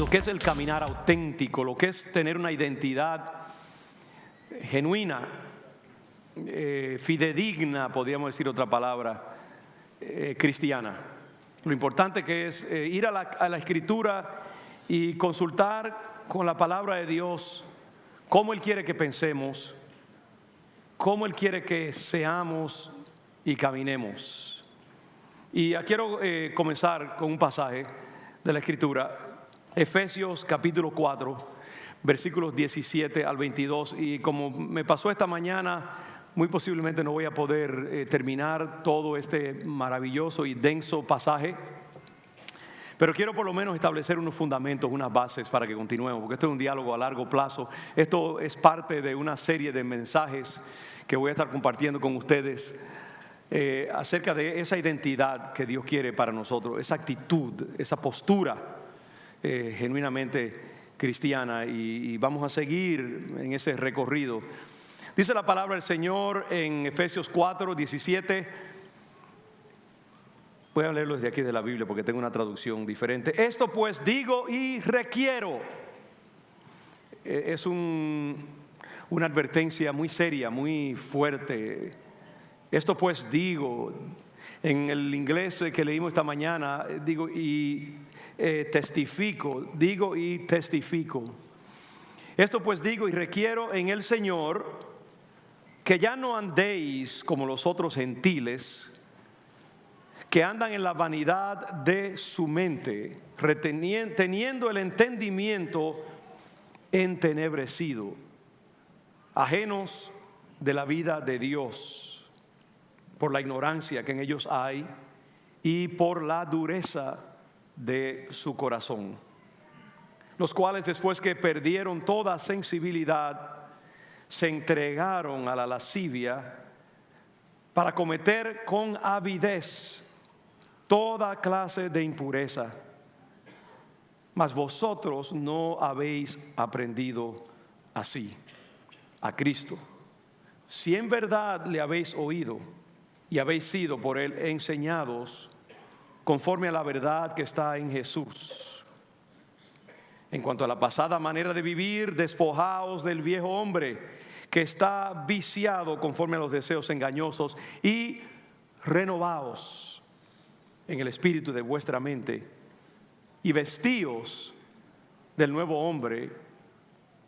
lo que es el caminar auténtico, lo que es tener una identidad genuina, fidedigna, podríamos decir otra palabra, cristiana. Lo importante que es ir a la Escritura y consultar con la palabra de Dios cómo Él quiere que pensemos, cómo Él quiere que seamos y caminemos. Y quiero comenzar con un pasaje de la Escritura, Efesios capítulo 4, versículos 17 al 22. Y como me pasó esta mañana, muy posiblemente no voy a poder terminar todo este maravilloso y denso pasaje, pero quiero por lo menos establecer unos fundamentos, unas bases para que continuemos, porque esto es un diálogo a largo plazo. Esto es parte de una serie de mensajes que voy a estar compartiendo con ustedes acerca de esa identidad que Dios quiere para nosotros, esa actitud, esa postura genuinamente cristiana, y vamos a seguir en ese recorrido. Dice la palabra del Señor en Efesios 4, 17. Voy a leerlo desde aquí de la Biblia porque tengo una traducción diferente. Esto pues digo y requiero. Es una advertencia muy seria, muy fuerte. Esto pues digo. En el inglés que leímos esta mañana, digo y testifico. Digo y testifico. Esto pues digo y requiero en el Señor, que ya no andéis como los otros gentiles, que andan en la vanidad de su mente, teniendo el entendimiento entenebrecido, ajenos de la vida de Dios, por la ignorancia que en ellos hay y por la dureza de su corazón, los cuales después que perdieron toda sensibilidad, se entregaron a la lascivia para cometer con avidez toda clase de impureza. Mas vosotros no habéis aprendido así a Cristo, si en verdad le habéis oído y habéis sido por Él enseñados conforme a la verdad que está en Jesús. En cuanto a la pasada manera de vivir, despojaos del viejo hombre que está viciado conforme a los deseos engañosos, y renovaos en el espíritu de vuestra mente, y vestíos del nuevo hombre,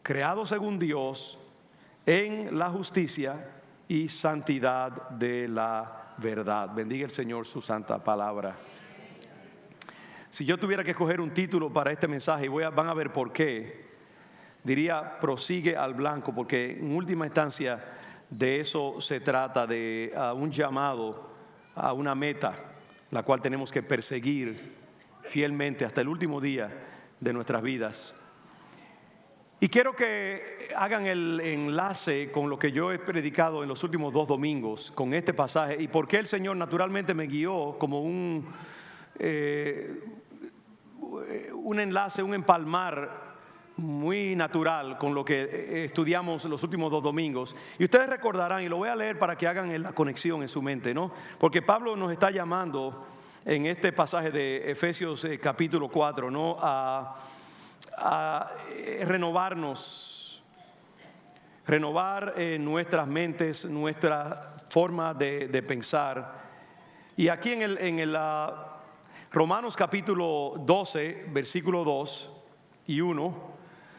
creado según Dios en la justicia y santidad de la verdad. Bendiga el Señor su santa palabra. Si yo tuviera que escoger un título para este mensaje, y van a ver por qué, diría prosigue al blanco, porque en última instancia de eso se trata, de un llamado a una meta, la cual tenemos que perseguir fielmente hasta el último día de nuestras vidas. Y quiero que hagan el enlace con lo que yo he predicado en los últimos 2 domingos, con este pasaje, y por qué el Señor naturalmente me guió como un enlace, un empalmar muy natural con lo que estudiamos los últimos 2 domingos. Y ustedes recordarán, y lo voy a leer para que hagan la conexión en su mente, ¿no? Porque Pablo nos está llamando en este pasaje de Efesios capítulo 4, ¿no? a renovarnos, renovar nuestras mentes, nuestra forma de pensar. Y aquí en el Romanos capítulo 12, versículo 2 y 1,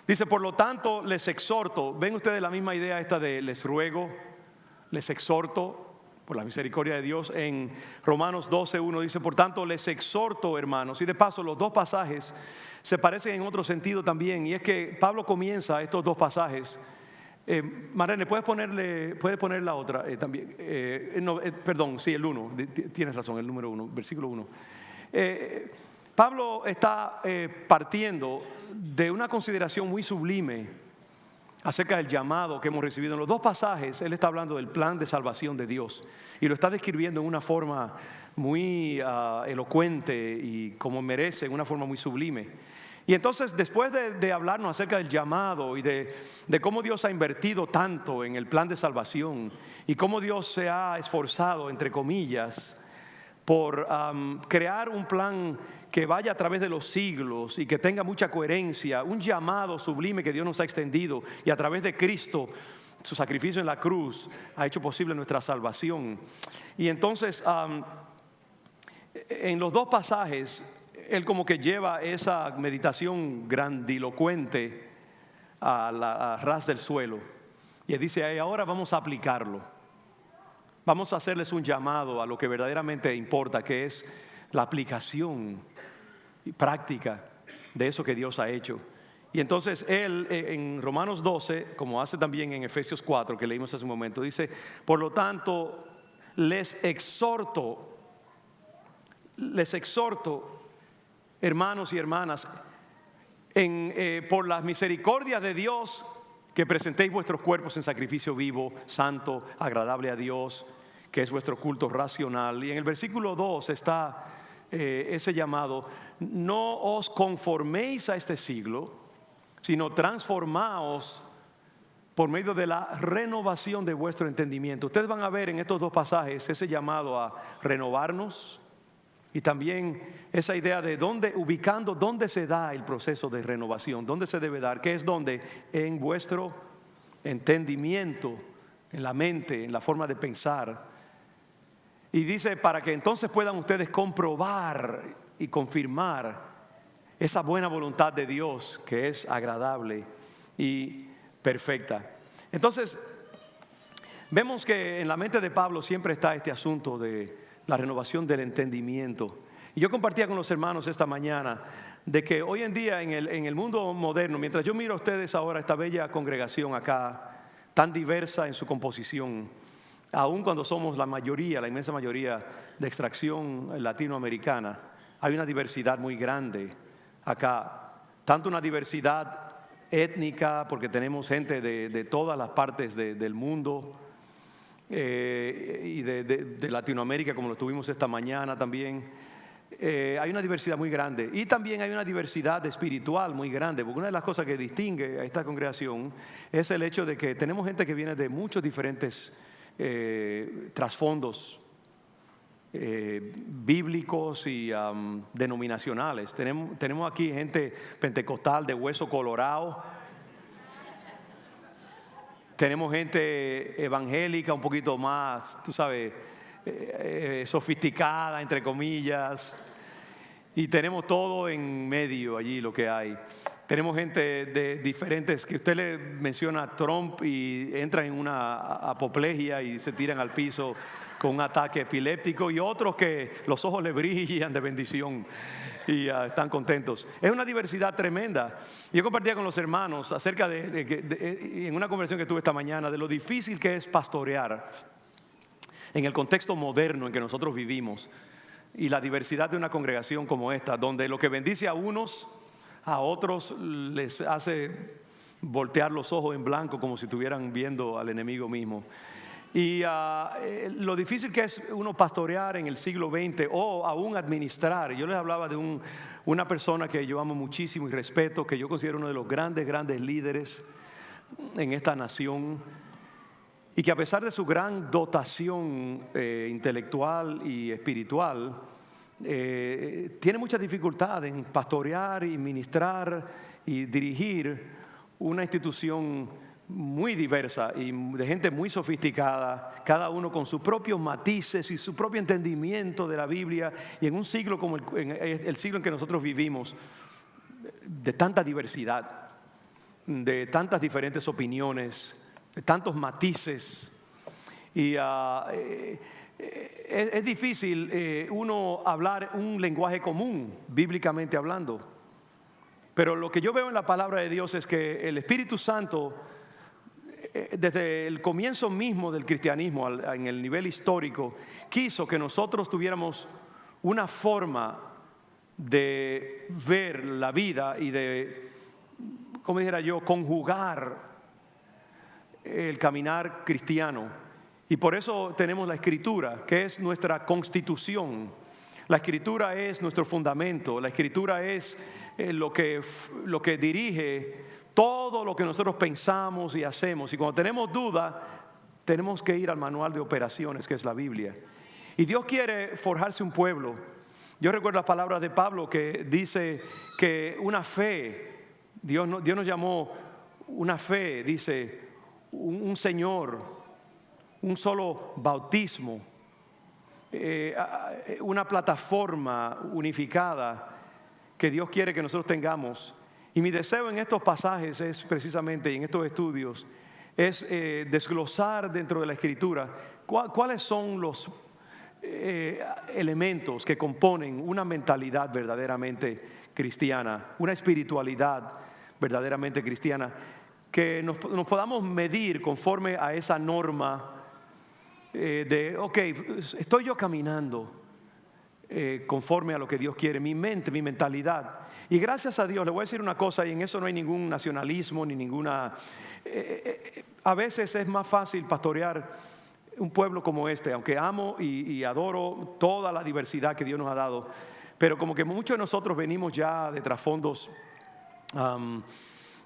dice: por lo tanto les exhorto. ¿Ven ustedes la misma idea esta de les ruego, les exhorto por la misericordia de Dios? En Romanos 12, 1 dice: por tanto les exhorto, hermanos. Y de paso, los 2 pasajes se parecen en otro sentido también, y es que Pablo comienza estos 2 pasajes. Marlene, ¿puedes poner la otra también? Perdón, sí, el 1, tienes razón, el número 1, versículo 1. Pablo está partiendo de una consideración muy sublime acerca del llamado que hemos recibido. En los 2 pasajes él está hablando del plan de salvación de Dios, y lo está describiendo en una forma muy elocuente y como merece, en una forma muy sublime. Y entonces, después de hablarnos acerca del llamado y de cómo Dios ha invertido tanto en el plan de salvación y cómo Dios se ha esforzado, entre comillas, por crear un plan que vaya a través de los siglos y que tenga mucha coherencia, un llamado sublime que Dios nos ha extendido, y a través de Cristo, su sacrificio en la cruz, ha hecho posible nuestra salvación. Y entonces en los dos pasajes él como que lleva esa meditación grandilocuente a ras del suelo, y él dice: ahora vamos a aplicarlo, vamos a hacerles un llamado a lo que verdaderamente importa, que es la aplicación práctica de eso que Dios ha hecho. Y entonces él en Romanos 12, como hace también en Efesios 4 que leímos hace un momento, dice: por lo tanto les exhorto, hermanos y hermanas, por las misericordias de Dios, que presentéis vuestros cuerpos en sacrificio vivo, santo, agradable a Dios, que es vuestro culto racional. Y en el versículo 2 está ese llamado: no os conforméis a este siglo, sino transformaos por medio de la renovación de vuestro entendimiento. Ustedes van a ver en estos dos pasajes ese llamado a renovarnos, y también esa idea de ubicando dónde se da el proceso de renovación, dónde se debe dar, que es donde, en vuestro entendimiento, en la mente, en la forma de pensar. Y dice: para que entonces puedan ustedes comprobar y confirmar esa buena voluntad de Dios, que es agradable y perfecta. Entonces vemos que en la mente de Pablo siempre está este asunto de la renovación del entendimiento. Y yo compartía con los hermanos esta mañana de que hoy en día en el mundo moderno, mientras yo miro a ustedes ahora, esta bella congregación acá, tan diversa en su composición, aun cuando somos la mayoría, la inmensa mayoría de extracción latinoamericana, hay una diversidad muy grande acá, tanto una diversidad étnica, porque tenemos gente de todas las partes del mundo, y de Latinoamérica, como lo tuvimos esta mañana también. Hay una diversidad muy grande, y también hay una diversidad espiritual muy grande, porque una de las cosas que distingue a esta congregación es el hecho de que tenemos gente que viene de muchos diferentes trasfondos bíblicos y denominacionales. Tenemos aquí gente pentecostal de hueso colorado. Tenemos gente evangélica un poquito más, tú sabes, sofisticada, entre comillas. Y tenemos todo en medio allí lo que hay. Tenemos gente de diferentes, que usted le menciona a Trump y entran en una apoplejía y se tiran al piso con un ataque epiléptico, y otros que los ojos le brillan de bendición y están contentos. Es una diversidad tremenda. Yo compartía con los hermanos acerca en una conversación que tuve esta mañana, de lo difícil que es pastorear en el contexto moderno en que nosotros vivimos, y la diversidad de una congregación como esta, donde lo que bendice a unos, a otros les hace voltear los ojos en blanco, como si estuvieran viendo al enemigo mismo. Y lo difícil que es uno pastorear en el siglo XX, o aún administrar. Yo les hablaba de una persona que yo amo muchísimo y respeto, que yo considero uno de los grandes líderes en esta nación, y que a pesar de su gran dotación intelectual y espiritual, tiene mucha dificultad en pastorear y ministrar y dirigir una institución muy diversa y de gente muy sofisticada, cada uno con sus propios matices y su propio entendimiento de la Biblia, y en un siglo como el siglo en que nosotros vivimos, de tanta diversidad, de tantas diferentes opiniones, de tantos matices. Y es difícil uno hablar un lenguaje común, bíblicamente hablando. Pero lo que yo veo en la palabra de Dios es que el Espíritu Santo, desde el comienzo mismo del cristianismo, en el nivel histórico, quiso que nosotros tuviéramos una forma de ver la vida y de, como dijera yo, conjugar el caminar cristiano. Y por eso tenemos la Escritura, que es nuestra constitución. La Escritura es nuestro fundamento. La Escritura es lo que dirige todo lo que nosotros pensamos y hacemos. Y cuando tenemos duda, tenemos que ir al manual de operaciones, que es la Biblia. Y Dios quiere forjarse un pueblo. Yo recuerdo las palabras de Pablo que dice que una fe, Dios nos llamó una fe, dice, un Señor, un solo bautismo, una plataforma unificada que Dios quiere que nosotros tengamos. Y mi deseo en estos pasajes es precisamente, en estos estudios, es desglosar dentro de la Escritura cuáles son los elementos que componen una mentalidad verdaderamente cristiana, una espiritualidad verdaderamente cristiana, que nos podamos medir conforme a esa norma de, ok, estoy yo caminando conforme a lo que Dios quiere, mi mente, mi mentalidad. Y gracias a Dios, le voy a decir una cosa, y en eso no hay ningún nacionalismo ni ninguna... a veces es más fácil pastorear un pueblo como este, aunque amo y adoro toda la diversidad que Dios nos ha dado, pero como que muchos de nosotros venimos ya de trasfondos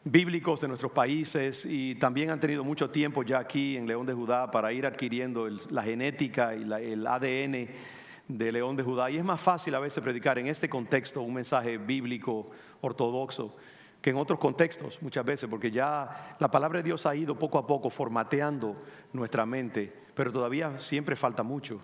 bíblicos de nuestros países, y también han tenido mucho tiempo ya aquí en León de Judá para ir adquiriendo la genética y el ADN de León de Judá, y es más fácil a veces predicar en este contexto un mensaje bíblico ortodoxo que en otros contextos muchas veces, porque ya la palabra de Dios ha ido poco a poco formateando nuestra mente, pero todavía siempre falta mucho.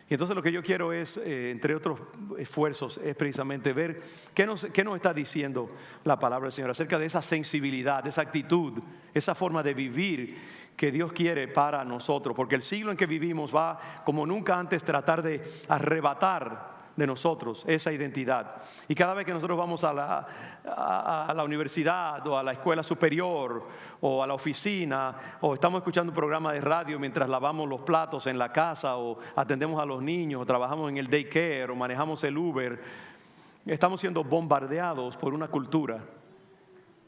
Y entonces lo que yo quiero es, entre otros esfuerzos, es precisamente ver qué nos está diciendo la palabra del Señor acerca de esa sensibilidad, esa actitud, esa forma de vivir que Dios quiere para nosotros, porque el siglo en que vivimos va como nunca antes tratar de arrebatar de nosotros esa identidad. Y cada vez que nosotros vamos a la universidad o a la escuela superior o a la oficina, o estamos escuchando un programa de radio mientras lavamos los platos en la casa, o atendemos a los niños, o trabajamos en el daycare, o manejamos el Uber, estamos siendo bombardeados por una cultura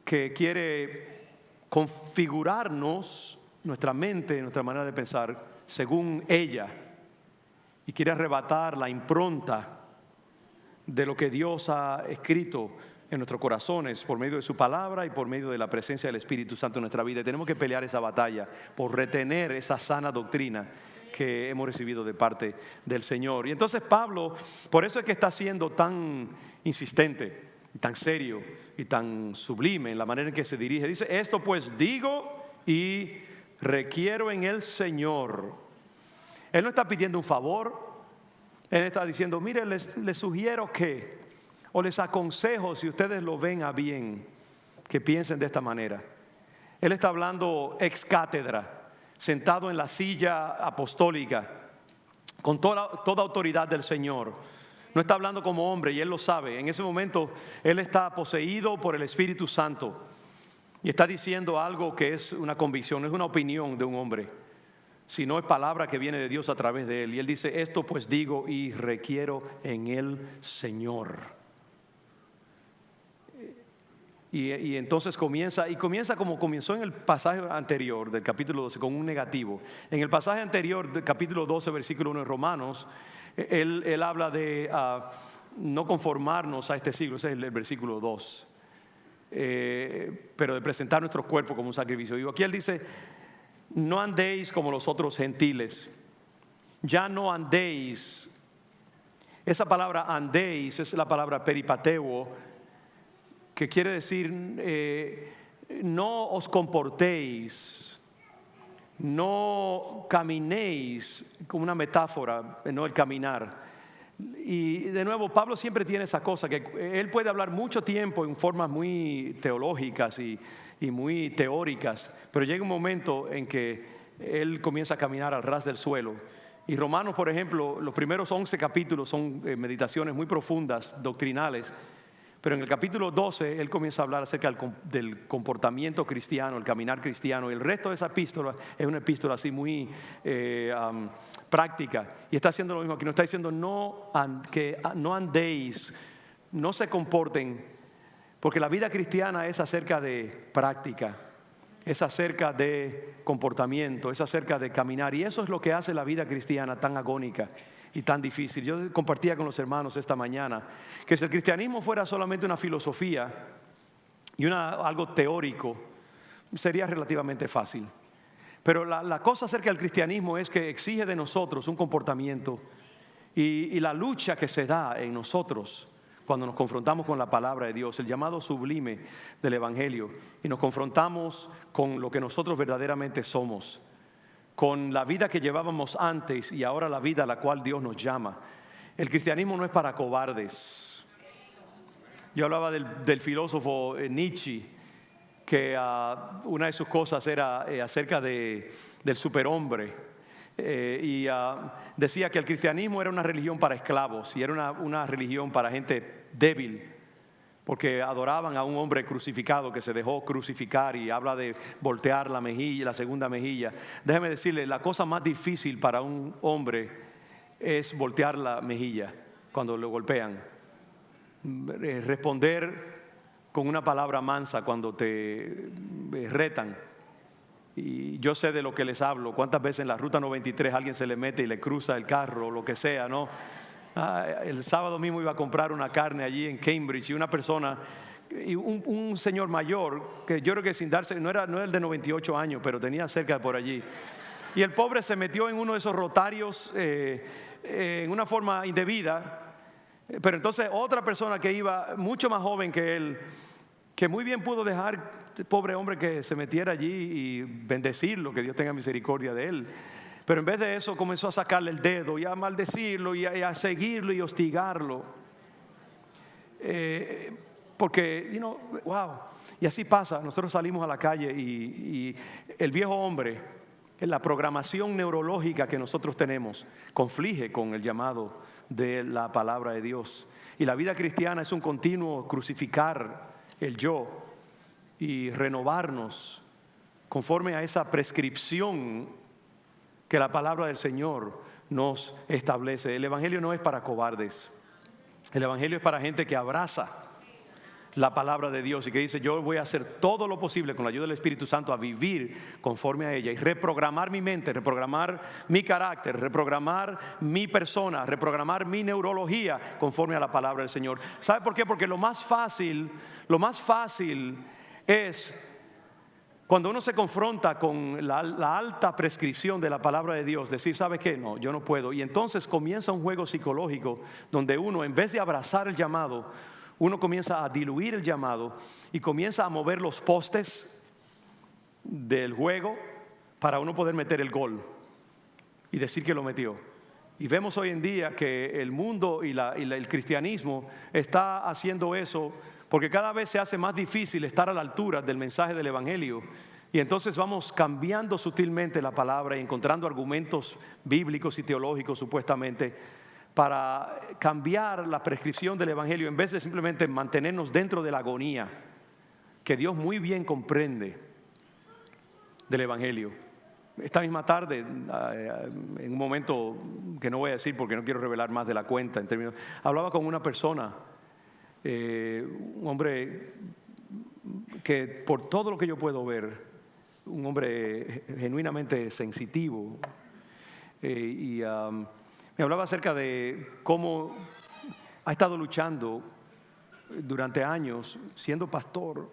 que quiere configurarnos nuestra mente, nuestra manera de pensar según ella, y quiere arrebatar la impronta de lo que Dios ha escrito en nuestros corazones por medio de su palabra y por medio de la presencia del Espíritu Santo en nuestra vida. Y tenemos que pelear esa batalla por retener esa sana doctrina que hemos recibido de parte del Señor. Y entonces Pablo, por eso es que está siendo tan insistente, tan serio y tan sublime en la manera en que se dirige. Dice, esto pues digo y requiero en el Señor. Él no está pidiendo un favor. Él está diciendo, mire, les sugiero que, o les aconsejo, si ustedes lo ven a bien, que piensen de esta manera. Él está hablando ex cátedra, sentado en la silla apostólica, con toda autoridad del Señor. No está hablando como hombre, y él lo sabe. En ese momento él está poseído por el Espíritu Santo y está diciendo algo que es una convicción, no es una opinión de un hombre, sino es palabra que viene de Dios a través de él. Y él dice, esto pues digo y requiero en el Señor. Y entonces comienza como comenzó en el pasaje anterior del capítulo 12, con un negativo. En el pasaje anterior del capítulo 12, versículo 1 de Romanos, él habla de no conformarnos a este siglo. Ese es el versículo 2. Pero de presentar nuestro cuerpo como un sacrificio vivo. Aquí él dice, no andéis como los otros gentiles. Ya no andéis. Esa palabra andéis es la palabra peripateo, que quiere decir no os comportéis, no caminéis, como una metáfora, no el caminar. Y de nuevo, Pablo siempre tiene esa cosa, que él puede hablar mucho tiempo en formas muy teológicas y muy teóricas, pero llega un momento en que él comienza a caminar al ras del suelo. Y Romanos, por ejemplo, los primeros 11 capítulos son meditaciones muy profundas, doctrinales, pero en el capítulo 12 él comienza a hablar acerca del comportamiento cristiano, el caminar cristiano, y el resto de esa epístola es una epístola así muy práctica, y está haciendo lo mismo aquí. Nos está diciendo que no andéis, no se comporten, porque la vida cristiana es acerca de práctica, es acerca de comportamiento, es acerca de caminar, y eso es lo que hace la vida cristiana tan agónica y tan difícil. Yo compartía con los hermanos esta mañana que si el cristianismo fuera solamente una filosofía y algo teórico, sería relativamente fácil. Pero la cosa acerca del cristianismo es que exige de nosotros un comportamiento y la lucha que se da en nosotros cuando nos confrontamos con la palabra de Dios, el llamado sublime del Evangelio, y nos confrontamos con lo que nosotros verdaderamente somos, con la vida que llevábamos antes y ahora la vida a la cual Dios nos llama. El cristianismo no es para cobardes. Yo hablaba del filósofo Nietzsche, que una de sus cosas era acerca del superhombre. Decía que el cristianismo era una religión para esclavos y era una religión para gente débil, porque adoraban a un hombre crucificado que se dejó crucificar, y habla de voltear la mejilla, la segunda mejilla. Déjeme decirle, la cosa más difícil para un hombre es voltear la mejilla cuando lo golpean, responder con una palabra mansa cuando te retan. Y yo sé de lo que les hablo. Cuántas veces en la ruta 93 alguien se le mete y le cruza el carro o lo que sea, ¿no? El sábado mismo iba a comprar una carne allí en Cambridge, y una persona, y un señor mayor, que yo creo que sin darse, no era el de 98 años, pero tenía cerca de por allí, y el pobre se metió en uno de esos rotarios en una forma indebida. Pero entonces otra persona que iba mucho más joven que él, que muy bien pudo dejar el pobre hombre que se metiera allí y bendecirlo, que Dios tenga misericordia de él, pero en vez de eso comenzó a sacarle el dedo y a maldecirlo y a seguirlo y hostigarlo, porque, wow. Y así pasa. Nosotros salimos a la calle y el viejo hombre, en la programación neurológica que nosotros tenemos, conflige con el llamado de la palabra de Dios. Y la vida cristiana es un continuo crucificar el yo y renovarnos conforme a esa prescripción que la palabra del Señor nos establece. El Evangelio no es para cobardes. El Evangelio es para gente que abraza la palabra de Dios y que dice: yo voy a hacer todo lo posible con la ayuda del Espíritu Santo a vivir conforme a ella y reprogramar mi mente, reprogramar mi carácter, reprogramar mi persona, reprogramar mi neurología conforme a la palabra del Señor. ¿Sabe por qué? Porque lo más fácil es cuando uno se confronta con la alta prescripción de la palabra de Dios, decir: ¿sabe qué? No, yo no puedo. Y entonces comienza un juego psicológico donde uno, en vez de abrazar el llamado, uno comienza a diluir el llamado y comienza a mover los postes del juego para uno poder meter el gol y decir que lo metió. Y vemos hoy en día que el mundo y el cristianismo está haciendo eso, porque cada vez se hace más difícil estar a la altura del mensaje del Evangelio. Y entonces vamos cambiando sutilmente la palabra y encontrando argumentos bíblicos y teológicos supuestamente para cambiar la prescripción del Evangelio, en vez de simplemente mantenernos dentro de la agonía que Dios muy bien comprende del Evangelio. Esta misma tarde, en un momento que no voy a decir porque no quiero revelar más de la cuenta, hablaba con una persona, un hombre que, por todo lo que yo puedo ver, un hombre genuinamente sensitivo, me hablaba acerca de cómo ha estado luchando durante años, siendo pastor,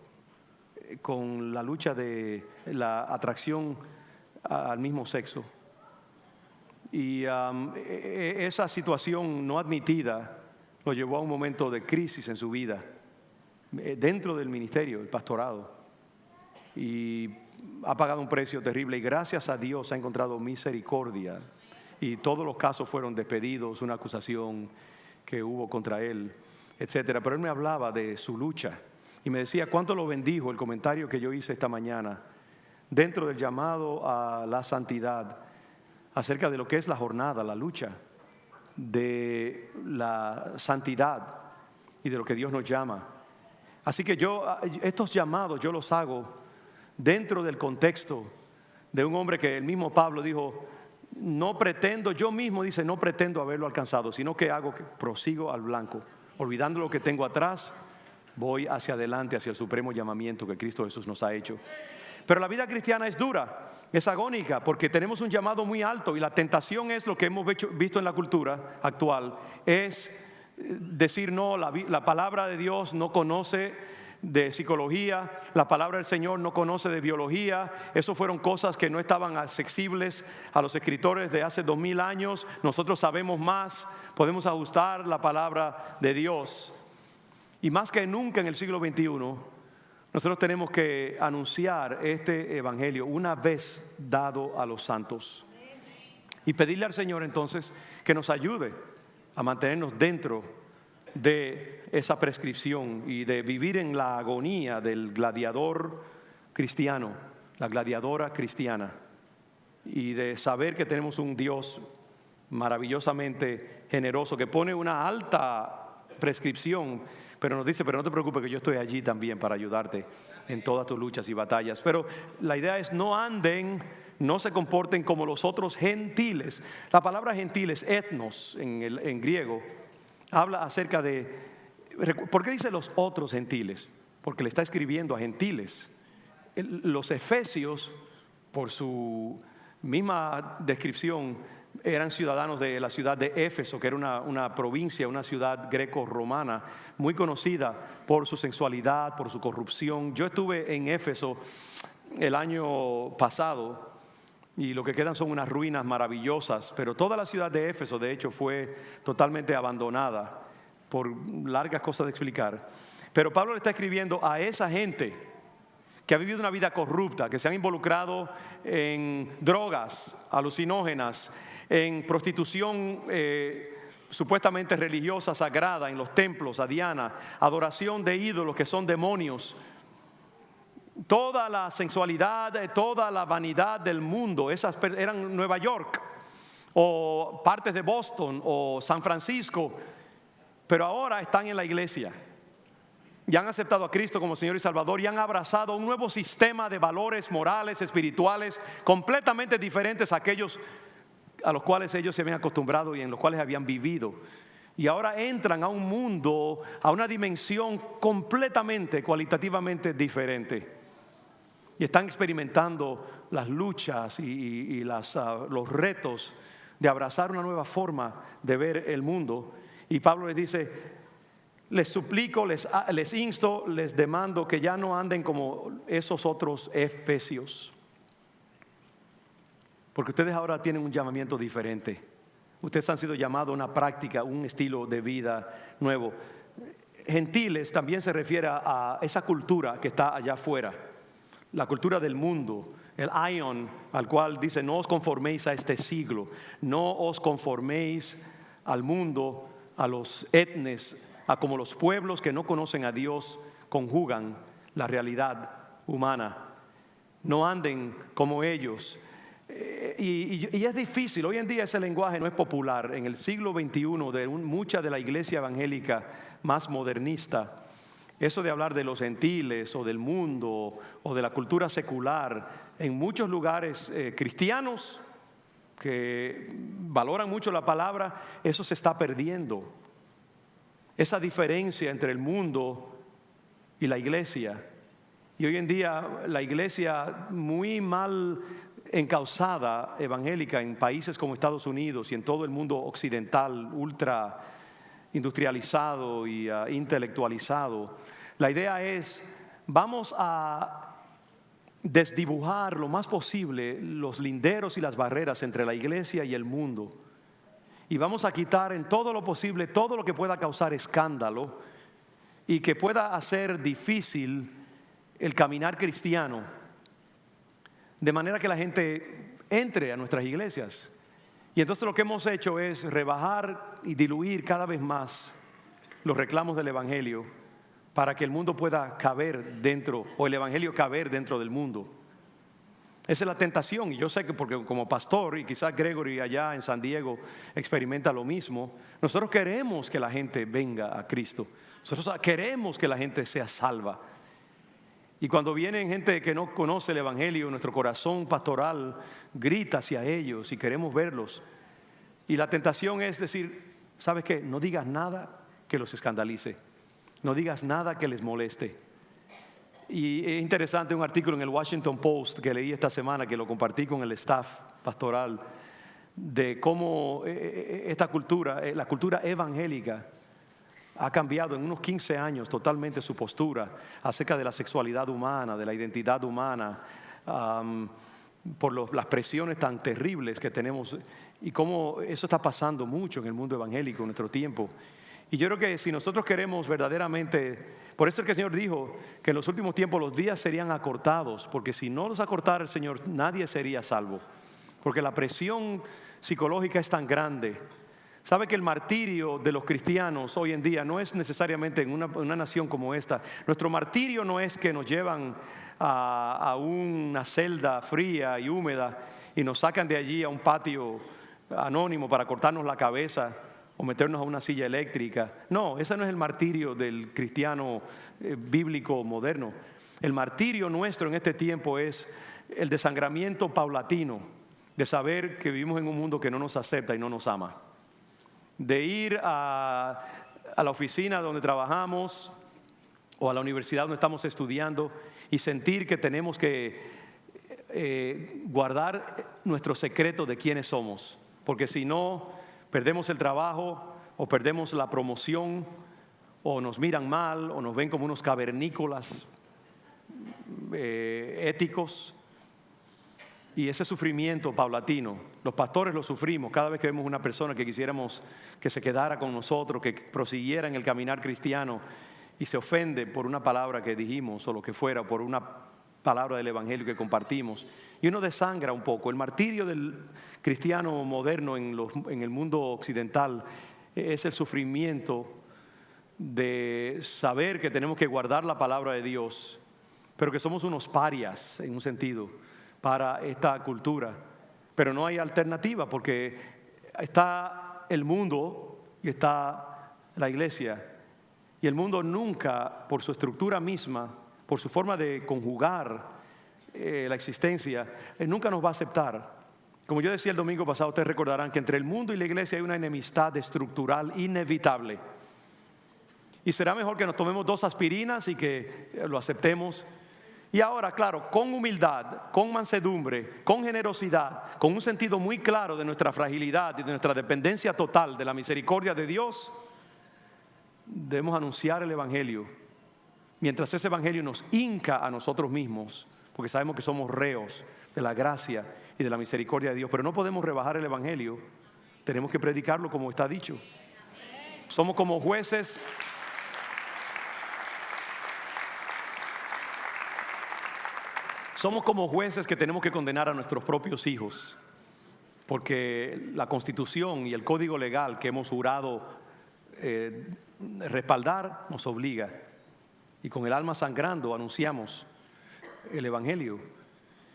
con la lucha de la atracción al mismo sexo. Y esa situación no admitida lo llevó a un momento de crisis en su vida, dentro del ministerio, el pastorado. Y ha pagado un precio terrible, y gracias a Dios ha encontrado misericordia. Y todos los casos fueron despedidos, una acusación que hubo contra él, etcétera. Pero él me hablaba de su lucha y me decía cuánto lo bendijo el comentario que yo hice esta mañana dentro del llamado a la santidad, acerca de lo que es la jornada, la lucha de la santidad y de lo que Dios nos llama. Así que estos llamados yo los hago dentro del contexto de un hombre que el mismo Pablo dijo: no pretendo, yo mismo dice, no pretendo haberlo alcanzado, sino que prosigo al blanco, olvidando lo que tengo atrás, voy hacia adelante, hacia el supremo llamamiento que Cristo Jesús nos ha hecho. Pero la vida cristiana es dura, es agónica, porque tenemos un llamado muy alto, y la tentación es lo que hemos visto en la cultura actual, es decir: no, la palabra de Dios no conoce de psicología, la palabra del Señor no conoce de biología. Eso fueron cosas que no estaban accesibles a los escritores de hace 2000 años. Nosotros sabemos más, podemos ajustar la palabra de Dios. Y más que nunca en el siglo XXI, nosotros tenemos que anunciar este evangelio una vez dado a los santos. Y pedirle al Señor entonces que nos ayude a mantenernos dentro de esa prescripción y de vivir en la agonía del gladiador cristiano, la gladiadora cristiana, y de saber que tenemos un Dios maravillosamente generoso que pone una alta prescripción, pero nos dice: pero no te preocupes, que yo estoy allí también para ayudarte en todas tus luchas y batallas. Pero la idea es: no se comporten como los otros gentiles. La palabra gentiles, etnos en griego, habla acerca de... ¿Por qué dice los otros gentiles? Porque le está escribiendo a gentiles. Los efesios, por su misma descripción, eran ciudadanos de la ciudad de Éfeso, que era una provincia, una ciudad greco-romana muy conocida por su sensualidad, por su corrupción. Yo estuve en Éfeso el año pasado y lo que quedan son unas ruinas maravillosas, pero toda la ciudad de Éfeso, de hecho, fue totalmente abandonada por largas cosas de explicar. Pero Pablo le está escribiendo a esa gente que ha vivido una vida corrupta, que se han involucrado en drogas alucinógenas, en prostitución supuestamente religiosa, sagrada, en los templos, a Diana, adoración de ídolos que son demonios. Toda la sensualidad, toda la vanidad del mundo, esas eran Nueva York o partes de Boston o San Francisco, pero ahora están en la iglesia y han aceptado a Cristo como Señor y Salvador y han abrazado un nuevo sistema de valores morales, espirituales, completamente diferentes a aquellos a los cuales ellos se habían acostumbrado y en los cuales habían vivido. Y ahora entran a un mundo, a una dimensión completamente, cualitativamente diferente. Y están experimentando las luchas y los retos de abrazar una nueva forma de ver el mundo. Y Pablo les dice: les suplico, les insto, les demando que ya no anden como esos otros efesios. Porque ustedes ahora tienen un llamamiento diferente. Ustedes han sido llamados a una práctica, un estilo de vida nuevo. Gentiles también se refiere a esa cultura que está allá afuera. La cultura del mundo, el aion, al cual dice: no os conforméis a este siglo, no os conforméis al mundo, a los etnes, a como los pueblos que no conocen a Dios conjugan la realidad humana. No anden como ellos. Y es difícil, hoy en día ese lenguaje no es popular. En el siglo XXI, mucha de la iglesia evangélica más modernista, eso de hablar de los gentiles o del mundo o de la cultura secular, en muchos lugares cristianos que valoran mucho la palabra, eso se está perdiendo. Esa diferencia entre el mundo y la iglesia. Y hoy en día la iglesia muy mal encauzada evangélica en países como Estados Unidos y en todo el mundo occidental, ultra industrializado y intelectualizado. La idea es: vamos a desdibujar lo más posible los linderos y las barreras entre la iglesia y el mundo, y vamos a quitar en todo lo posible todo lo que pueda causar escándalo y que pueda hacer difícil el caminar cristiano, de manera que la gente entre a nuestras iglesias. Y entonces lo que hemos hecho es rebajar y diluir cada vez más los reclamos del evangelio para que el mundo pueda caber dentro, o el evangelio caber dentro del mundo. Esa es la tentación, y yo sé que porque como pastor, y quizás Gregory allá en San Diego experimenta lo mismo, nosotros queremos que la gente venga a Cristo, nosotros queremos que la gente sea salva. Y cuando vienen gente que no conoce el evangelio, nuestro corazón pastoral grita hacia ellos y queremos verlos. Y la tentación es decir: ¿sabes qué? No digas nada que los escandalice, no digas nada que les moleste. Y es interesante un artículo en el Washington Post que leí esta semana, que lo compartí con el staff pastoral, de cómo esta cultura, la cultura evangélica, ha cambiado en unos 15 años totalmente su postura acerca de la sexualidad humana, de la identidad humana, por las presiones tan terribles que tenemos y cómo eso está pasando mucho en el mundo evangélico en nuestro tiempo. Y yo creo que si nosotros queremos verdaderamente, por eso es que el Señor dijo que en los últimos tiempos los días serían acortados, porque si no los acortara el Señor, nadie sería salvo, porque la presión psicológica es tan grande. Sabe que el martirio de los cristianos hoy en día no es necesariamente en una nación como esta. Nuestro martirio no es que nos llevan a una celda fría y húmeda y nos sacan de allí a un patio anónimo para cortarnos la cabeza o meternos a una silla eléctrica. No, ese no es el martirio del cristiano bíblico moderno. El martirio nuestro en este tiempo es el desangramiento paulatino de saber que vivimos en un mundo que no nos acepta y no nos ama. De ir a la oficina donde trabajamos o a la universidad donde estamos estudiando y sentir que tenemos que guardar nuestro secreto de quiénes somos, porque si no, perdemos el trabajo o perdemos la promoción o nos miran mal o nos ven como unos cavernícolas éticos. Y ese sufrimiento paulatino, los pastores lo sufrimos cada vez que vemos una persona que quisiéramos que se quedara con nosotros, que prosiguiera en el caminar cristiano y se ofende por una palabra que dijimos o lo que fuera, por una palabra del evangelio que compartimos, y uno desangra un poco. El martirio del cristiano moderno en el mundo occidental es el sufrimiento de saber que tenemos que guardar la palabra de Dios, pero que somos unos parias en un sentido para esta cultura, pero no hay alternativa porque está el mundo y está la iglesia, y el mundo nunca, por su estructura misma, por su forma de conjugar la existencia, nunca nos va a aceptar. Como yo decía el domingo pasado, ustedes recordarán que entre el mundo y la iglesia hay una enemistad estructural inevitable, y será mejor que nos tomemos 2 aspirinas y que lo aceptemos. Y ahora, claro, con humildad, con mansedumbre, con generosidad, con un sentido muy claro de nuestra fragilidad y de nuestra dependencia total de la misericordia de Dios, debemos anunciar el evangelio, mientras ese evangelio nos hinca a nosotros mismos, porque sabemos que somos reos de la gracia y de la misericordia de Dios, pero no podemos rebajar el evangelio, tenemos que predicarlo como está dicho. Somos como jueces. Somos como jueces que tenemos que condenar a nuestros propios hijos, porque la Constitución y el Código Legal que hemos jurado respaldar nos obliga, y con el alma sangrando anunciamos el evangelio.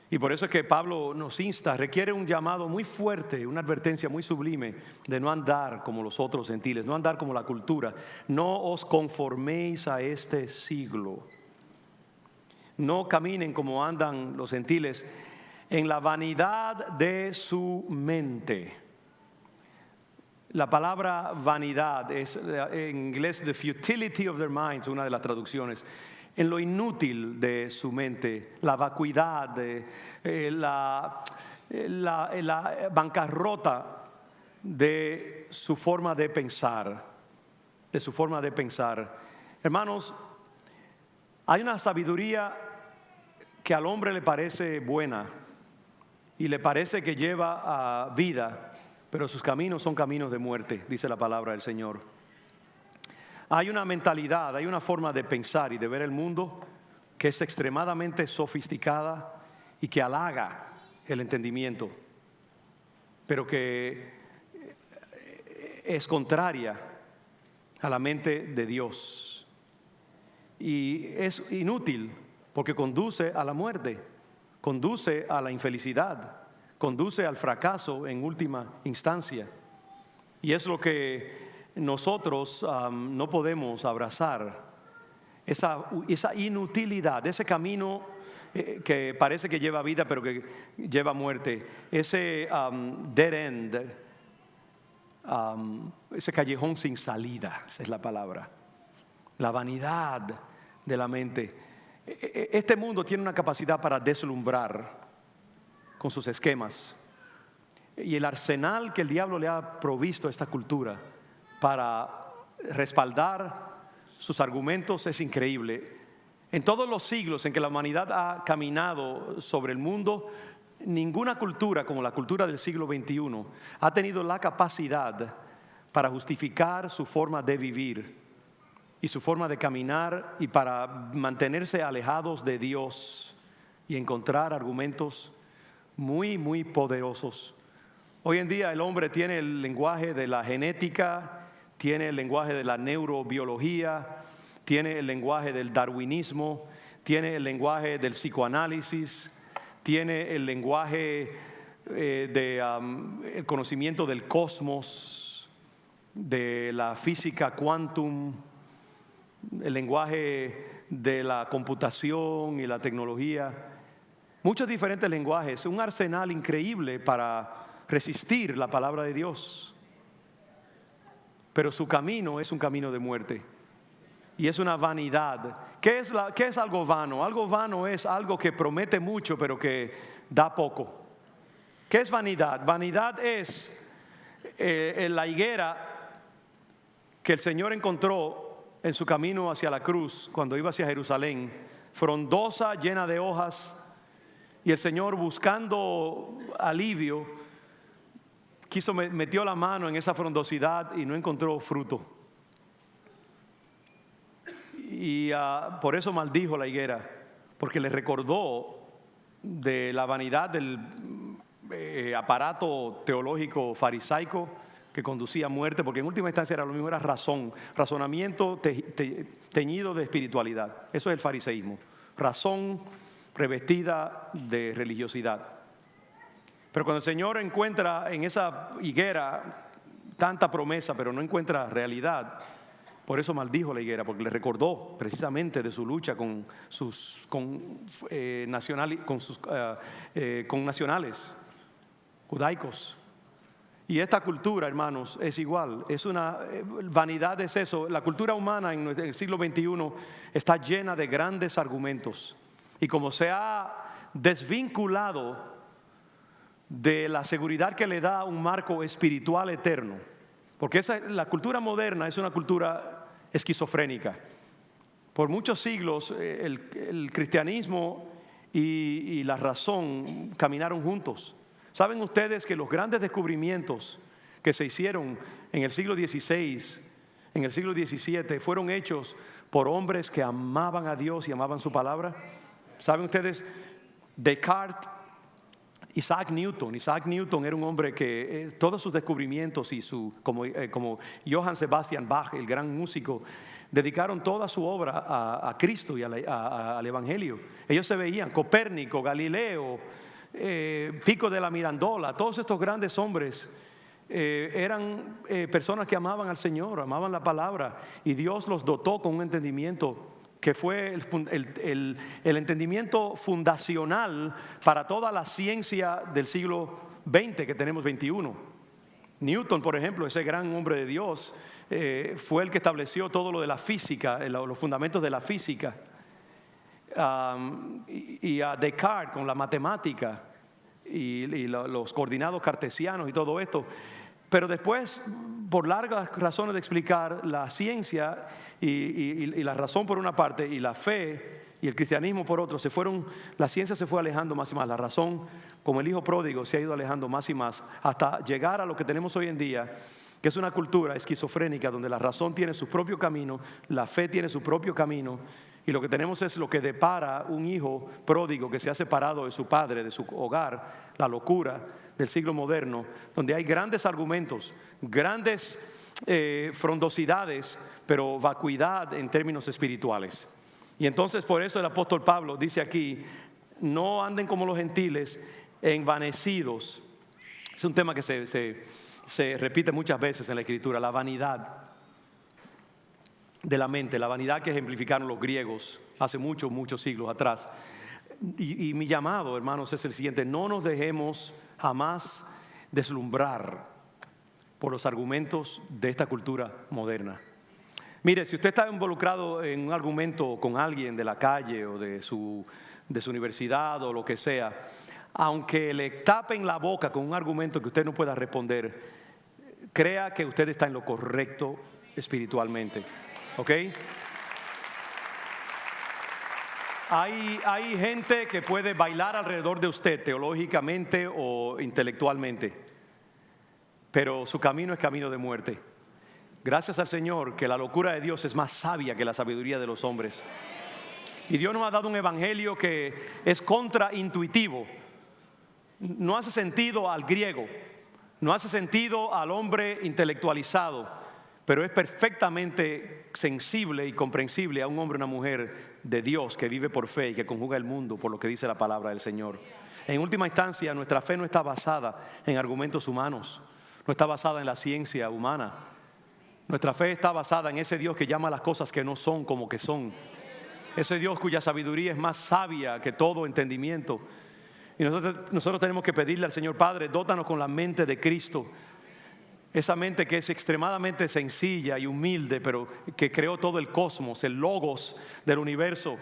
Y por eso es que Pablo nos insta, requiere un llamado muy fuerte, una advertencia muy sublime de no andar como los otros gentiles, no andar como la cultura. No os conforméis a este siglo. No caminen como andan los gentiles en la vanidad de su mente. La palabra vanidad es en inglés the futility of their minds, una de las traducciones. En lo inútil de su mente, la vacuidad, la bancarrota de su forma de pensar, Hermanos, hay una sabiduría que al hombre le parece buena y le parece que lleva a vida, pero sus caminos son caminos de muerte, dice la palabra del Señor. Hay una mentalidad, hay una forma de pensar y de ver el mundo que es extremadamente sofisticada y que halaga el entendimiento, pero que es contraria a la mente de Dios. Y es inútil porque conduce a la muerte, conduce a la infelicidad, conduce al fracaso en última instancia. Y es lo que nosotros no podemos abrazar, esa inutilidad, ese camino que parece que lleva vida pero que lleva muerte, ese dead end, ese callejón sin salida, esa es la palabra, la vanidad de la mente. Este mundo tiene una capacidad para deslumbrar con sus esquemas, y el arsenal que el diablo le ha provisto a esta cultura para respaldar sus argumentos es increíble. En todos los siglos en que la humanidad ha caminado sobre el mundo, ninguna cultura como la cultura del siglo XXI ha tenido la capacidad para justificar su forma de vivir y su forma de caminar, y para mantenerse alejados de Dios y encontrar argumentos muy, muy poderosos. Hoy en día el hombre tiene el lenguaje de la genética, tiene el lenguaje de la neurobiología, tiene el lenguaje del darwinismo, tiene el lenguaje del psicoanálisis, tiene el lenguaje el conocimiento del cosmos, de la física quantum, el lenguaje de la computación y la tecnología. Muchos diferentes lenguajes, un arsenal increíble para resistir la palabra de Dios. Pero su camino es un camino de muerte. Y es una vanidad. ¿Qué es algo vano? Algo vano es algo que promete mucho pero que da poco. ¿Qué es vanidad? Vanidad es la higuera que el Señor encontró en su camino hacia la cruz cuando iba hacia Jerusalén, frondosa, llena de hojas, y el Señor, buscando alivio, metió la mano en esa frondosidad y no encontró fruto. Y por eso maldijo la higuera, porque le recordó de la vanidad del aparato teológico farisaico que conducía a muerte, porque en última instancia era lo mismo, era razonamiento teñido de espiritualidad. Eso es el fariseísmo, razón revestida de religiosidad. Pero cuando el Señor encuentra en esa higuera tanta promesa, pero no encuentra realidad, por eso maldijo la higuera, porque le recordó precisamente de su lucha con nacionales judaicos. Y esta cultura, hermanos, es igual. Es una vanidad, es eso. La cultura humana en el siglo XXI está llena de grandes argumentos. Y como se ha desvinculado de la seguridad que le da un marco espiritual eterno, porque la cultura moderna es una cultura esquizofrénica. Por muchos siglos el cristianismo y la razón caminaron juntos. ¿Saben ustedes que los grandes descubrimientos que se hicieron en el siglo XVI, en el siglo XVII, fueron hechos por hombres que amaban a Dios y amaban su palabra? ¿Saben ustedes? Descartes, Isaac Newton era un hombre que todos sus descubrimientos y como Johann Sebastian Bach, el gran músico, dedicaron toda su obra a Cristo y al Evangelio. Ellos se veían, Copérnico, Galileo, Pico de la Mirandola, todos estos grandes hombres eran personas que amaban al Señor, amaban la palabra, y Dios los dotó con un entendimiento que fue el entendimiento fundacional para toda la ciencia del siglo XX que tenemos 21. Newton, por ejemplo, ese gran hombre de Dios, fue el que estableció todo lo de la física, los fundamentos de la física. Y a Descartes con la matemática y los coordinados cartesianos y todo esto. Pero después, por largas razones de explicar, la ciencia y la razón por una parte y la fe y el cristianismo por otro, la ciencia se fue alejando más y más, la razón, como el hijo pródigo, se ha ido alejando más y más, hasta llegar a lo que tenemos hoy en día, que es una cultura esquizofrénica donde la razón tiene su propio camino, la fe tiene su propio camino, y lo que tenemos es lo que depara un hijo pródigo que se ha separado de su padre, de su hogar, la locura del siglo moderno, donde hay grandes argumentos, grandes frondosidades, pero vacuidad en términos espirituales. Y entonces por eso el apóstol Pablo dice aquí: no anden como los gentiles, envanecidos. Es un tema que se repite muchas veces en la Escritura, la vanidad de la mente, la vanidad que ejemplificaron los griegos hace muchos siglos atrás. Y mi llamado, hermanos, es el siguiente: no nos dejemos jamás deslumbrar por los argumentos de esta cultura moderna. Mire, si usted está involucrado en un argumento con alguien de la calle o de su universidad o lo que sea, aunque le tapen la boca con un argumento que usted no pueda responder, crea que usted está en lo correcto espiritualmente. ¿Ok? Hay gente que puede bailar alrededor de usted teológicamente o intelectualmente, pero su camino es camino de muerte. Gracias al Señor que la locura de Dios es más sabia que la sabiduría de los hombres. Y Dios nos ha dado un evangelio que es contraintuitivo. No hace sentido al griego, no hace sentido al hombre intelectualizado, pero es perfectamente sensible y comprensible a un hombre o una mujer de Dios que vive por fe y que conjuga el mundo por lo que dice la palabra del Señor. En última instancia, nuestra fe no está basada en argumentos humanos, no está basada en la ciencia humana. Nuestra fe está basada en ese Dios que llama las cosas que no son como que son. Ese Dios cuya sabiduría es más sabia que todo entendimiento. Y nosotros tenemos que pedirle al Señor: Padre, dótanos con la mente de Cristo. Esa mente que es extremadamente sencilla y humilde, pero que creó todo el cosmos, el logos del universo.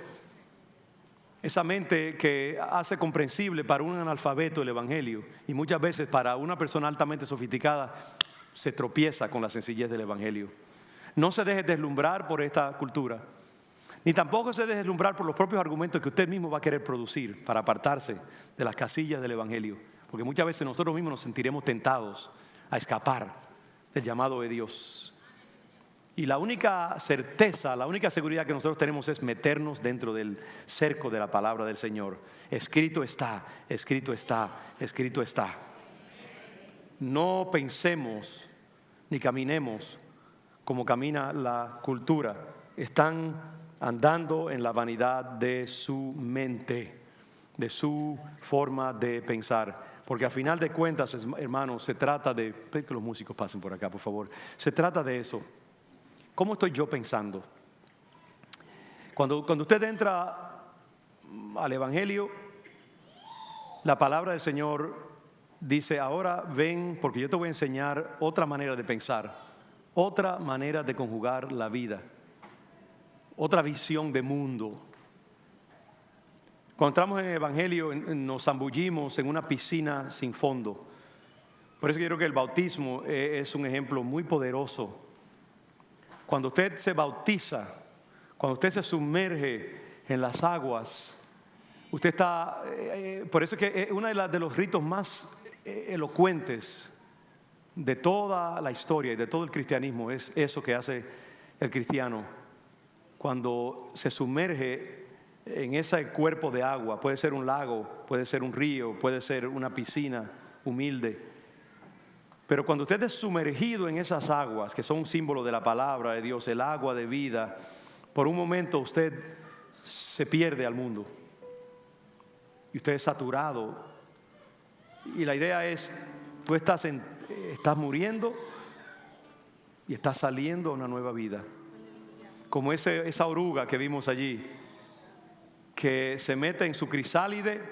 Esa mente que hace comprensible para un analfabeto el evangelio, y muchas veces para una persona altamente sofisticada se tropieza con la sencillez del evangelio. No se deje deslumbrar por esta cultura, ni tampoco se deje deslumbrar por los propios argumentos que usted mismo va a querer producir para apartarse de las casillas del evangelio, porque muchas veces nosotros mismos nos sentiremos tentados a escapar del llamado de Dios. Y la única certeza, la única seguridad que nosotros tenemos es meternos dentro del cerco de la palabra del Señor. Escrito está, escrito está, escrito está. No pensemos ni caminemos como camina la cultura. Están andando en la vanidad de su mente, de su forma de pensar. Porque a final de cuentas, hermanos, se trata de... Que los músicos pasen por acá, por favor. Se trata de eso. ¿Cómo estoy yo pensando? Cuando usted entra al evangelio, la palabra del Señor dice: ahora ven, porque yo te voy a enseñar otra manera de pensar, otra manera de conjugar la vida, otra visión de mundo. Cuando entramos en el evangelio nos zambullimos en una piscina sin fondo. Por eso yo creo que el bautismo es un ejemplo muy poderoso. Cuando usted se bautiza, cuando usted se sumerge en las aguas, usted está... por eso es que uno de los ritos más elocuentes de toda la historia y de todo el cristianismo es eso que hace el cristiano cuando se sumerge en ese cuerpo de agua. Puede ser un lago, puede ser un río, puede ser una piscina humilde, pero cuando usted es sumergido en esas aguas que son un símbolo de la palabra de Dios, el agua de vida, por un momento usted se pierde al mundo y usted es saturado. Y la idea es: tú estás muriendo y estás saliendo a una nueva vida, como esa oruga que vimos allí, que se mete en su crisálide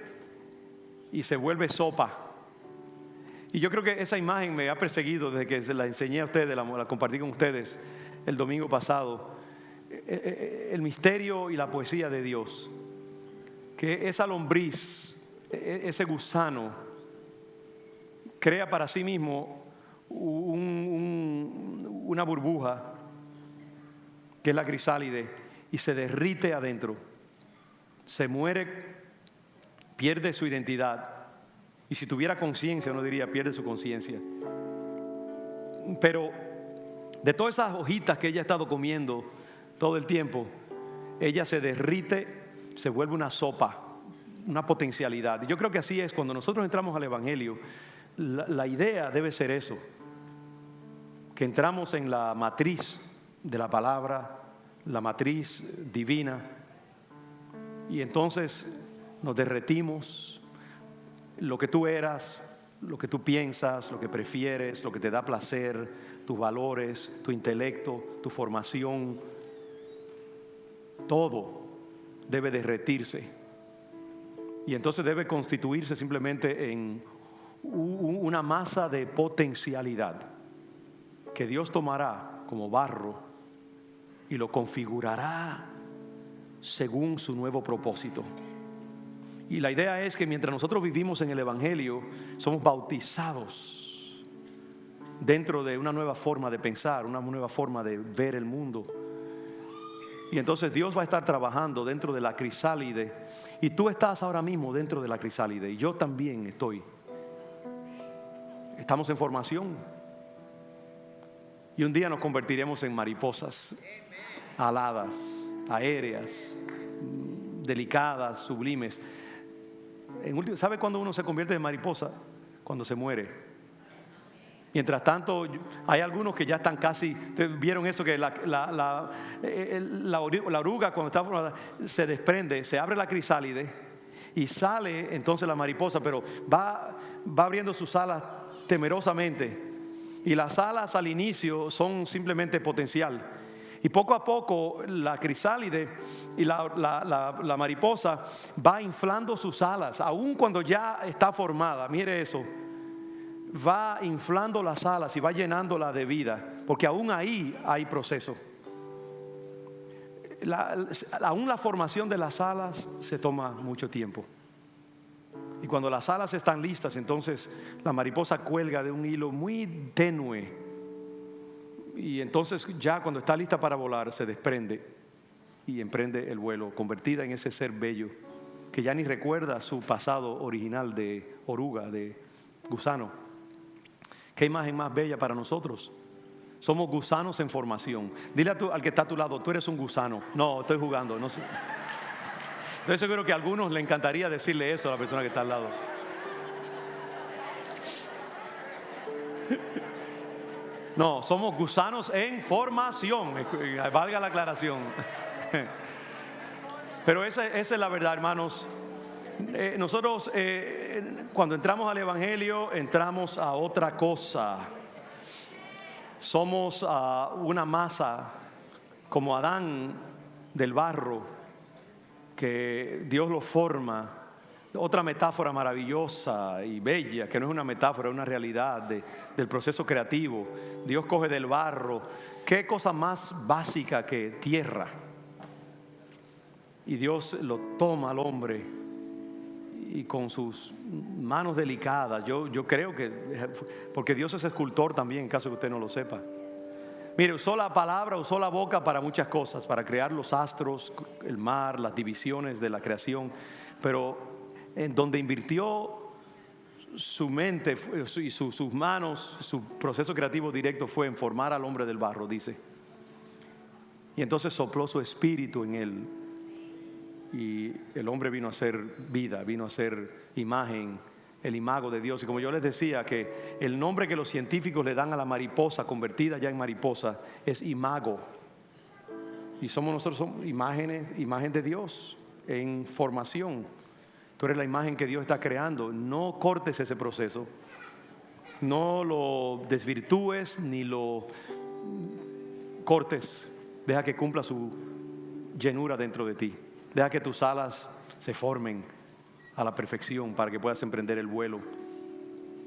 y se vuelve sopa. Y yo creo que esa imagen me ha perseguido desde que se la enseñé a ustedes, la compartí con ustedes el domingo pasado. El misterio y la poesía de Dios, que esa lombriz, ese gusano, crea para sí mismo una burbuja que es la crisálide y se derrite adentro, se muere, pierde su identidad, y si tuviera conciencia no diría pierde su conciencia. Pero de todas esas hojitas que ella ha estado comiendo todo el tiempo, ella se derrite, se vuelve una sopa, una potencialidad. Y yo creo que así es cuando nosotros entramos al evangelio. La idea debe ser eso, que entramos en la matriz de la palabra, la matriz divina, y entonces nos derretimos. Lo que tú eras, lo que tú piensas, lo que prefieres, lo que te da placer, tus valores, tu intelecto, tu formación, todo debe derretirse, y entonces debe constituirse simplemente en una masa de potencialidad que Dios tomará como barro y lo configurará según su nuevo propósito. Y la idea es que mientras nosotros vivimos en el evangelio, somos bautizados dentro de una nueva forma de pensar, una nueva forma de ver el mundo. Y entonces Dios va a estar trabajando dentro de la crisálide. Y tú estás ahora mismo dentro de la crisálide. Y yo también estoy. Estamos en formación. Y un día nos convertiremos en mariposas aladas, aéreas, delicadas, sublimes. ¿Sabe cuándo uno se convierte en mariposa? Cuando se muere. Mientras tanto, hay algunos que ya están casi, vieron eso, que la oruga cuando está formada se desprende, se abre la crisálide y sale entonces la mariposa, pero va abriendo sus alas temerosamente. Y las alas al inicio son simplemente potencial. Y poco a poco la crisálide y la mariposa va inflando sus alas, aun cuando ya está formada. Mire eso. Va inflando las alas y va llenándola de vida, porque aún ahí hay proceso. Aún la formación de las alas se toma mucho tiempo. Y cuando las alas están listas, entonces la mariposa cuelga de un hilo muy tenue. Y entonces ya cuando está lista para volar, se desprende y emprende el vuelo, convertida en ese ser bello que ya ni recuerda su pasado original de oruga, de gusano. ¿Qué imagen más bella para nosotros? Somos gusanos en formación. Dile al que está a tu lado, tú eres un gusano. No, estoy jugando. No sé. Estoy seguro que a algunos le encantaría decirle eso a la persona que está al lado. No, somos gusanos en formación. Valga la aclaración. Pero esa es la verdad, hermanos. Nosotros cuando entramos al Evangelio entramos a otra cosa. Somos una masa como Adán del barro, que Dios lo forma. Otra metáfora maravillosa y bella, que no es una metáfora, es una realidad del proceso creativo. Dios coge del barro. ¿Qué cosa más básica que tierra? Y Dios lo toma al hombre y con sus manos delicadas, yo creo que, porque Dios es escultor también, en caso que usted no lo sepa. Mire, usó la palabra, usó la boca para muchas cosas, para crear los astros, el mar, las divisiones de la creación, pero en donde invirtió su mente y sus manos, su proceso creativo directo fue en formar al hombre del barro, dice. Y entonces sopló su espíritu en él. Y el hombre vino a ser vida, vino a ser imagen, el imago de Dios. Y como yo les decía, que el nombre que los científicos le dan a la mariposa convertida ya en mariposa es imago. Y nosotros imagen de Dios en formación. Tú eres la imagen que Dios está creando. No cortes ese proceso, no lo desvirtúes ni lo cortes. Deja que cumpla su llenura dentro de ti. Deja que tus alas se formen a la perfección para que puedas emprender el vuelo.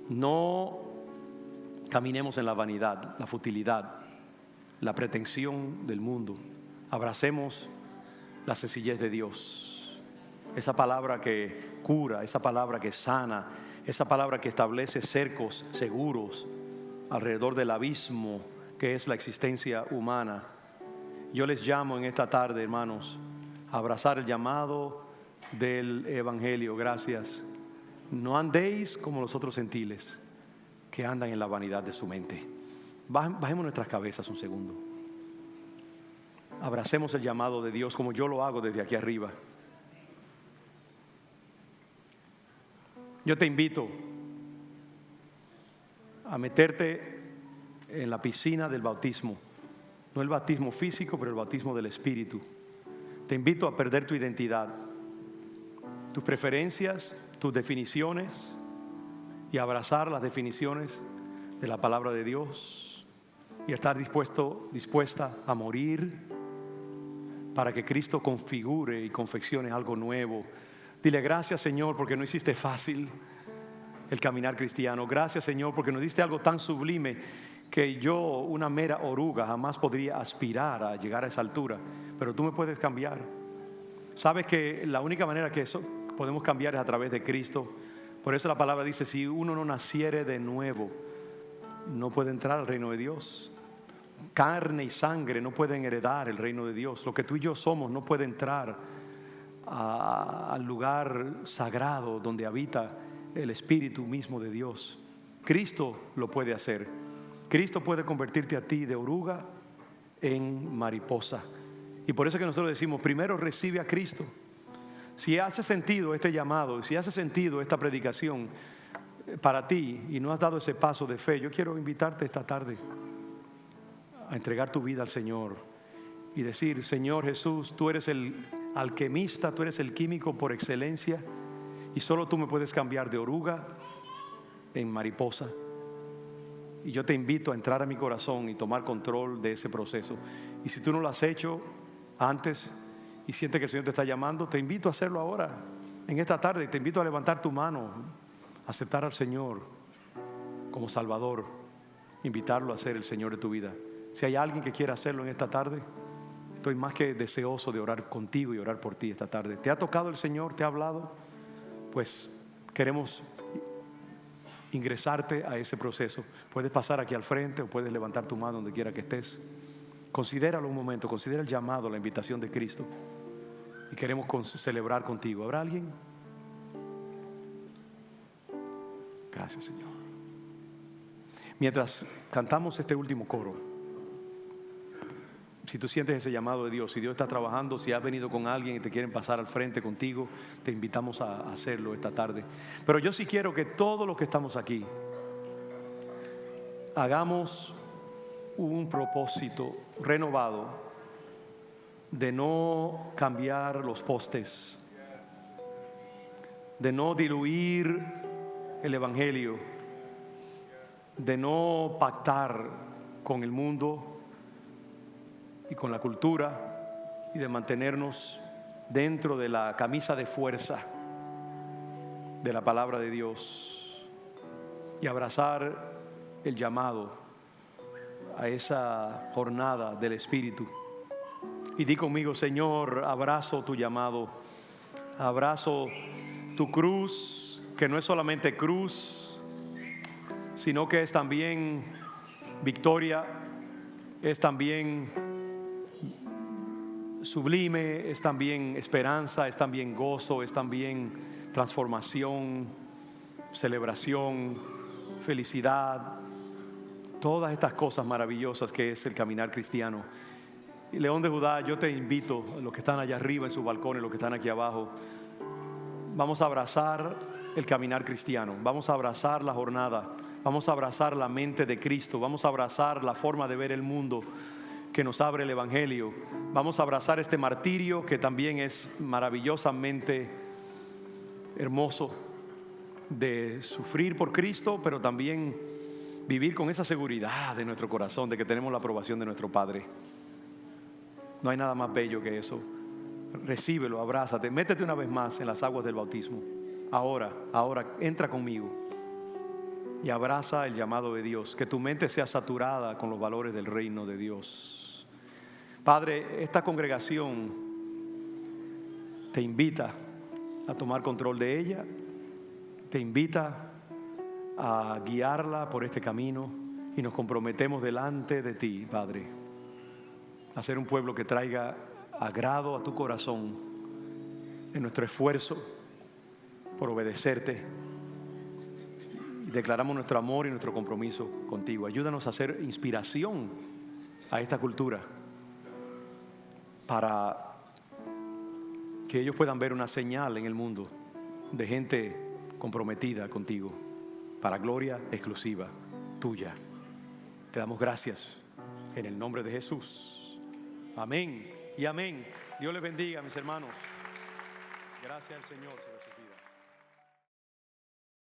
No caminemos en la vanidad, la futilidad, la pretensión del mundo. Abracemos la sencillez de Dios. Esa palabra que cura, esa palabra que sana, esa palabra que establece cercos seguros alrededor del abismo que es la existencia humana. Yo les llamo en esta tarde, hermanos, abrazar el llamado del Evangelio. Gracias. No andéis como los otros gentiles que andan en la vanidad de su mente. Bajemos nuestras cabezas un segundo. Abracemos el llamado de Dios como yo lo hago desde aquí arriba. Yo te invito a meterte en la piscina del bautismo. No el bautismo físico, pero el bautismo del Espíritu. Te invito a perder tu identidad, tus preferencias, tus definiciones, y abrazar las definiciones de la palabra de Dios y estar dispuesta a morir para que Cristo configure y confeccione algo nuevo. Dile gracias, Señor, porque no hiciste fácil el caminar cristiano. Gracias, Señor, porque nos diste algo tan sublime que yo, una mera oruga, jamás podría aspirar a llegar a esa altura. Pero tú me puedes cambiar. Sabes que la única manera que eso podemos cambiar es a través de Cristo. Por eso la palabra dice: si uno no naciere de nuevo, no puede entrar al reino de Dios. Carne y sangre no pueden heredar el reino de Dios. Lo que tú y yo somos no puede entrar al lugar sagrado donde habita el Espíritu mismo de Dios. Cristo lo puede hacer. Cristo puede convertirte a ti de oruga en mariposa. Y por eso que nosotros decimos, primero recibe a Cristo. Si hace sentido este llamado, si hace sentido esta predicación para ti y no has dado ese paso de fe, yo quiero invitarte esta tarde a entregar tu vida al Señor y decir: Señor Jesús, tú eres el alquimista, tú eres el químico por excelencia, y solo tú me puedes cambiar de oruga en mariposa. Y yo te invito a entrar a mi corazón y tomar control de ese proceso. Y si tú no lo has hecho antes y sientes que el Señor te está llamando, te invito a hacerlo ahora, en esta tarde. Te invito a levantar tu mano, aceptar al Señor como Salvador, invitarlo a ser el Señor de tu vida. Si hay alguien que quiera hacerlo en esta tarde, estoy más que deseoso de orar contigo y orar por ti esta tarde. ¿Te ha tocado el Señor? ¿Te ha hablado? Pues queremos ingresarte a ese proceso. Puedes pasar aquí al frente o puedes levantar tu mano donde quiera que estés. Considéralo un momento, considera el llamado, la invitación de Cristo, y queremos celebrar contigo. ¿Habrá alguien? Gracias, Señor. Mientras cantamos este último coro, si tú sientes ese llamado de Dios, si Dios está trabajando, si has venido con alguien y te quieren pasar al frente contigo, te invitamos a hacerlo esta tarde. Pero yo sí quiero que todos los que estamos aquí hagamos un propósito renovado de no cambiar los postes, de no diluir el evangelio, de no pactar con el mundo y con la cultura, y de mantenernos dentro de la camisa de fuerza de la palabra de Dios y abrazar el llamado a esa jornada del Espíritu. Y di conmigo: Señor, abrazo tu llamado, abrazo tu cruz, que no es solamente cruz, sino que es también victoria, es también sublime, es también esperanza, es también gozo, es también transformación, celebración, felicidad, todas estas cosas maravillosas que es el caminar cristiano. Y León de Judá, yo te invito, los que están allá arriba en sus balcones, los que están aquí abajo, vamos a abrazar el caminar cristiano, vamos a abrazar la jornada, vamos a abrazar la mente de Cristo, vamos a abrazar la forma de ver el mundo que nos abre el evangelio, vamos a abrazar este martirio que también es maravillosamente hermoso, de sufrir por Cristo, pero también vivir con esa seguridad de nuestro corazón de que tenemos la aprobación de nuestro Padre. No hay nada más bello que eso. Recíbelo, abrázate, métete una vez más en las aguas del bautismo. Ahora, entra conmigo y abraza el llamado de Dios, que tu mente sea saturada con los valores del reino de Dios. Padre, esta congregación te invita a tomar control de ella, te invita a guiarla por este camino, y nos comprometemos delante de ti, Padre, a ser un pueblo que traiga agrado a tu corazón en nuestro esfuerzo por obedecerte. Declaramos nuestro amor y nuestro compromiso contigo. Ayúdanos a ser inspiración a esta cultura, para que ellos puedan ver una señal en el mundo de gente comprometida contigo, para gloria exclusiva tuya. Te damos gracias en el nombre de Jesús. Amén y amén. Dios les bendiga, mis hermanos. Gracias al Señor sobre sus vidas.